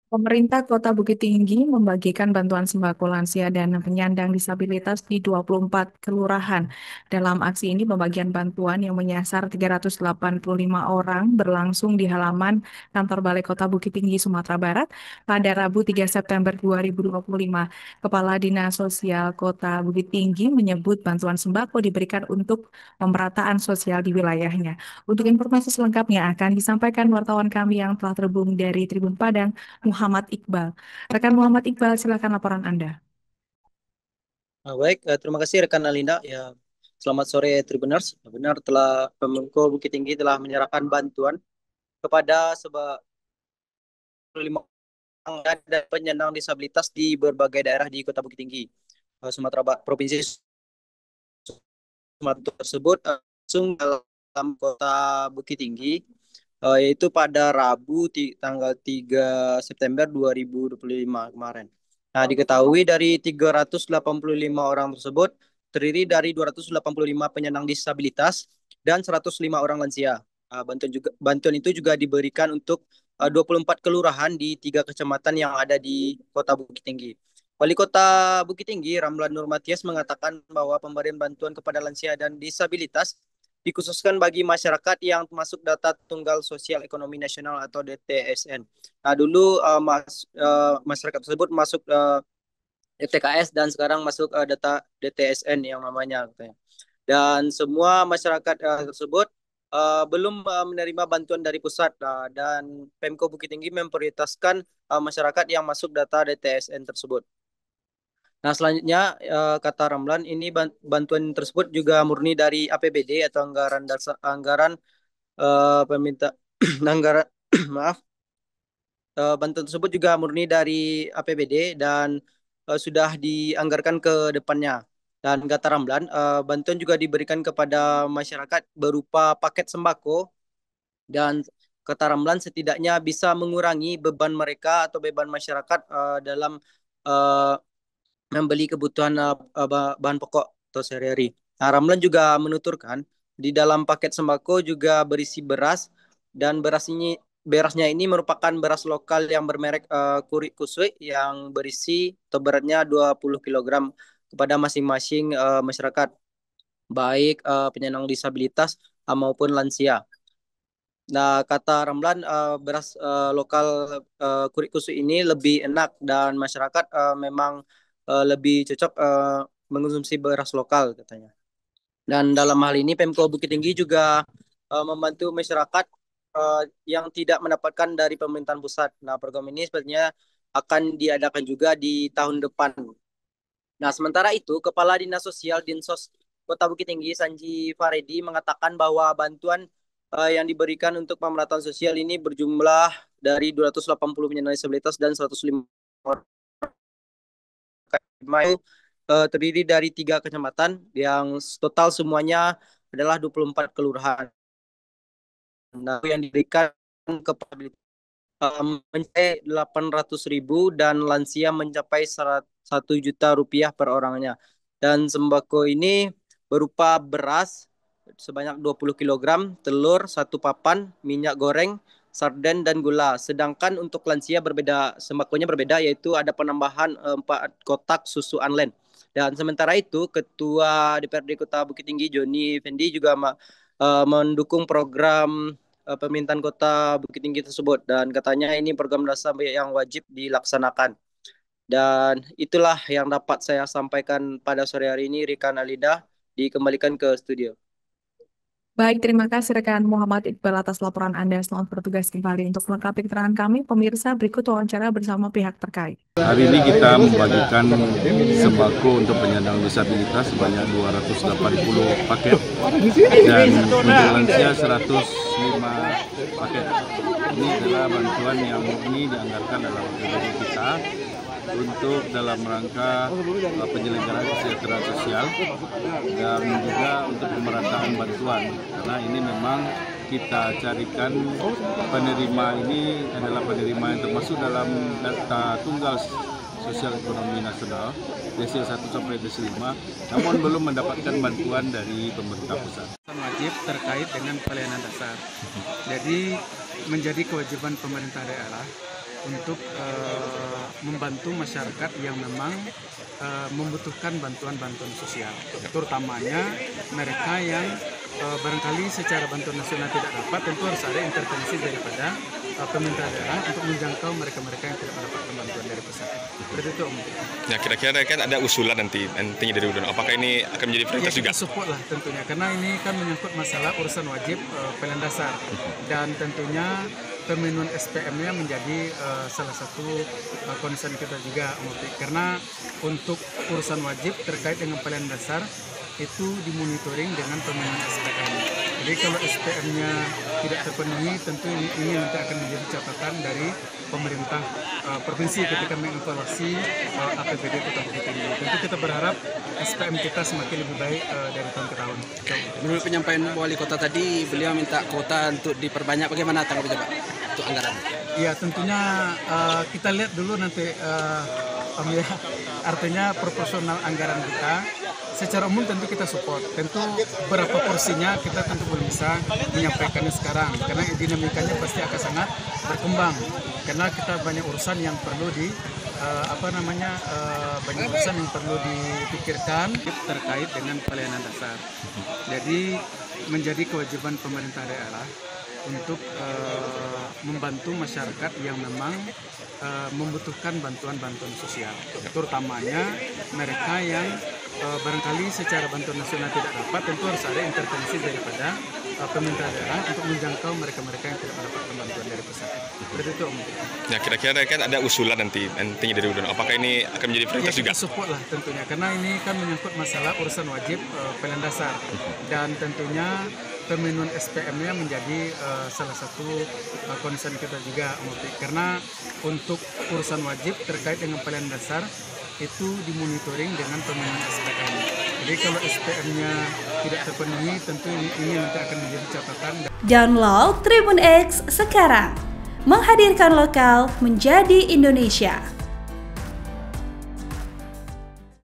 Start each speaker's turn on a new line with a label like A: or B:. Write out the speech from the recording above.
A: Pemerintah Kota Bukit Tinggi membagikan bantuan sembako lansia dan penyandang disabilitas di 24 kelurahan. Dalam aksi ini, pembagian bantuan yang menyasar 385 orang berlangsung di halaman kantor Balai Kota Bukit Tinggi, Sumatera Barat pada Rabu 3 September 2025. Kepala Dinas Sosial Kota Bukit Tinggi menyebut bantuan sembako diberikan untuk pemerataan sosial di wilayahnya. Untuk informasi selengkapnya akan disampaikan wartawan kami yang telah terhubung dari Tribun Padang, Muhammad Iqbal. Rekan Muhammad Iqbal, silakan laporan Anda.
B: Baik, terima kasih rekan Alinda. Ya, selamat sore Tribuners. Benar telah Pemko Bukit Tinggi telah menyerahkan bantuan kepada 45 orang dan penyandang disabilitas di berbagai daerah di Kota Bukit Tinggi, Provinsi Sumatera tersebut langsung dalam Kota Bukit Tinggi, yaitu pada Rabu tanggal 3 September 2025 kemarin. Nah, diketahui dari 385 orang tersebut terdiri dari 285 penyandang disabilitas dan 105 orang lansia. Bantuan itu juga diberikan untuk 24 kelurahan di 3 kecamatan yang ada di Kota Bukit Tinggi. Wali Kota Bukit Tinggi, Ramlan Nurmatias, mengatakan bahwa pemberian bantuan kepada lansia dan disabilitas dikhususkan bagi masyarakat yang masuk data Tunggal Sosial Ekonomi Nasional atau DTSN. Nah, dulu masyarakat tersebut masuk DTKS dan sekarang masuk data DTSN yang namanya katanya. Dan semua masyarakat tersebut belum menerima bantuan dari pusat, dan Pemko Bukit Tinggi memprioritaskan masyarakat yang masuk data DTSN tersebut. Nah, selanjutnya kata Ramlan, ini bantuan tersebut juga murni dari APBD atau anggaran dasar, anggaran peminta anggaran maaf, bantuan tersebut juga murni dari APBD dan sudah dianggarkan ke depannya. Dan kata Ramlan, bantuan juga diberikan kepada masyarakat berupa paket sembako, dan kata Ramlan setidaknya bisa mengurangi beban mereka atau beban masyarakat dalam uh, membeli kebutuhan bahan pokok atau sehari-hari. Nah, Ramlan juga menuturkan di dalam paket sembako juga berisi beras, dan berasnya ini merupakan beras lokal yang bermerek Kurik Kusui yang berisi atau beratnya 20 kilogram kepada masing-masing masyarakat, baik penyandang disabilitas maupun lansia. Nah, kata Ramlan, beras lokal Kurik Kusui ini lebih enak dan masyarakat memang lebih cocok mengonsumsi beras lokal katanya. Dan dalam hal ini Pemko Bukit Tinggi juga membantu masyarakat uh, yang tidak mendapatkan dari pemerintahan pusat. Nah, program ini sepertinya akan diadakan juga di tahun depan. Nah, sementara itu, Kepala Dinas Sosial Dinsos Kota Bukit Tinggi, Sanji Faredi, mengatakan bahwa bantuan yang diberikan untuk pemerataan sosial ini berjumlah dari 280 penyandang disabilitas dan 105 orang terdiri dari 3 kecamatan yang total semuanya adalah 24 kelurahan. Nah, yang diberikan kepada mencapai 800.000 dan lansia mencapai 1 juta rupiah per orangnya. Dan sembako ini berupa beras sebanyak 20 kilogram, telur 1 papan, minyak goreng, sarden dan gula. Sedangkan untuk lansia berbeda, sembakonya berbeda, yaitu ada penambahan 4 kotak susu Anlen. Dan sementara itu, Ketua DPRD Kota Bukit Tinggi Joni Fendi juga mendukung program pemerintahan Kota Bukit Tinggi tersebut, dan katanya ini program dasar yang wajib dilaksanakan. Dan itulah yang dapat saya sampaikan pada sore hari ini. Rikan Alida, dikembalikan ke studio.
A: Baik, terima kasih rekan Muhammad Iqbal atas laporan Anda. Selamat bertugas kembali. Untuk melengkapi keterangan kami, pemirsa berikut wawancara bersama pihak terkait.
C: Hari ini kita membagikan sembako untuk penyandang disabilitas sebanyak 280 paket dan untuk lansia 105 paket. Ini adalah bantuan yang murni dianggarkan dalam APBD kita untuk dalam rangka penyelenggaraan kesejahteraan sosial dan juga untuk pemerataan bantuan, karena ini memang kita carikan penerima ini adalah penerima yang termasuk dalam data Tunggal Sosial Ekonomi Nasional desil 1 sampai desil 5, namun belum mendapatkan bantuan dari pemerintah pusat.
D: Wajib terkait dengan pelayanan dasar. Jadi menjadi kewajiban pemerintah daerah untuk membantu masyarakat yang memang membutuhkan bantuan-bantuan sosial, terutamanya mereka yang barangkali secara bantuan nasional tidak dapat. Tentu harus ada intervensi daripada pemerintah daerah untuk menjangkau mereka-mereka yang tidak mendapatkan bantuan dari pusat. Seperti itu, Om.
E: Nah, kira-kira kan ada usulan nantinya dari UDON. Apakah ini akan menjadi prioritas juga?
D: Kita support lah tentunya, karena ini kan menyangkut masalah urusan wajib pelayanan dasar, dan tentunya pemenuhan SPM-nya menjadi salah satu concern kita juga, karena untuk urusan wajib terkait dengan pelayanan dasar itu dimonitoring dengan pemenuhan SPM. Jadi kalau SPM-nya tidak terpenuhi, tentu ini nanti akan menjadi catatan dari pemerintah provinsi ketika mengevaluasi APBD Kota Bukit Tinggi. Tentu kita berharap SPM kita semakin lebih baik dari tahun ke tahun.
F: Menurut penyampaian Wali Kota tadi, beliau minta kuota untuk diperbanyak. Bagaimana tanggapannya, Pak, untuk anggaran?
D: Ya, tentunya kita lihat dulu nanti, artinya proporsional anggaran kita. Secara umum tentu kita support. Tentu berapa porsinya kita tentu belum bisa menyampaikannya sekarang, karena dinamikanya pasti akan sangat berkembang. Karena kita banyak urusan yang perlu banyak urusan yang perlu dipikirkan terkait dengan pelayanan dasar. Jadi menjadi kewajiban pemerintah daerah untuk membantu masyarakat yang memang membutuhkan bantuan-bantuan sosial, terutamanya mereka yang barangkali secara bantuan nasional tidak dapat. Tentu harus ada intervensi daripada pemerintah daerah untuk menjangkau mereka-mereka yang tidak mendapatkan bantuan dari pusat. Seperti itu, Om.
E: Nah, kira-kira kan ada usulan nantinya dari UDON. Apakah ini akan menjadi prioritas juga?
D: Kita support lah tentunya, karena ini kan menyangkut masalah urusan wajib pelayanan dasar, dan tentunya pemenuhan SPM-nya menjadi salah satu concern kita juga, karena untuk urusan wajib terkait dengan pelayanan dasar itu dimonitoring dengan pemenuhan SPM. Jadi kalau SPM-nya tidak terpenuhi, tentu ini nanti akan menjadi catatan.
G: Download Tribun X sekarang, menghadirkan lokal menjadi Indonesia.